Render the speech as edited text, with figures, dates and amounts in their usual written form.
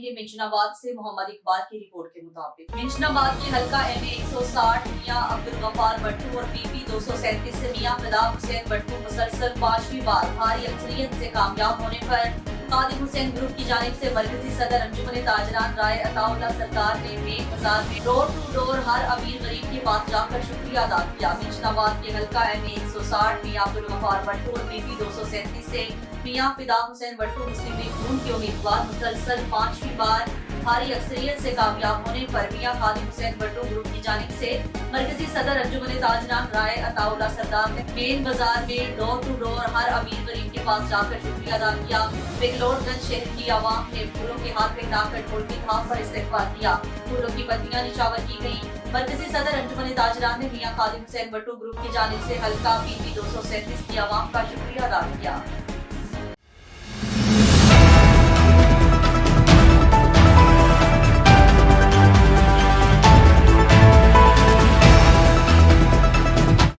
जानेंगे मिंशनाबाद से मोहम्मद इकबाल की रिपोर्ट के मुताबिक। मिंशनाबाद के हल्का MA 160 मियां अब्दुल गफ्फार भट्टू और PP 237 से मियां फिदा हुसैन भट्टू मुसलसल 5वीं बार भारी अक्सरियत से कामयाब होने पर खादिम हुसैन ग्रुप की जानिब से मरकजी सदर अंजुमन ताजरान राय अताउल्लाह सरकार ने मेन बाजार में डोर टू डोर हर अमीर गरीब के पास जाकर शुक्रिया अदा किया। मिंशनाबाद के हल्का MA 160 मियां अब्दुल गफ्फार भट्टू और PP 237 से मियां फिदा हुसैन भट्टू मुस्लिम लीग नून के उम्मीदवार मुसलसल 5वीं बार भारी अक्सरियत से कामयाब होने पर मियां खादिम हुसैन भट्टू ग्रुप की जानिब से मरकजी सदर अंजुमन ताजरान राय अताउल्लाह सरकार ने मेन बाजार में डोर टू डोर हर अमीर गरीब के पास जाकर शुक्रिया अदा किया। बेगलोरगंज शहर की आवाम ने फूलों के हाथ पहनाकर ढोल की थाप पर इस्तेकबाल किया। फूलों की पत्तियां निछावर की गयी। मरकजी सदर अंजुमन ताजरान ने मियां खादिम हुसैन भट्टू ग्रुप की जानिब से हल्का PP 237 की आवाम का शुक्रिया अदा किया।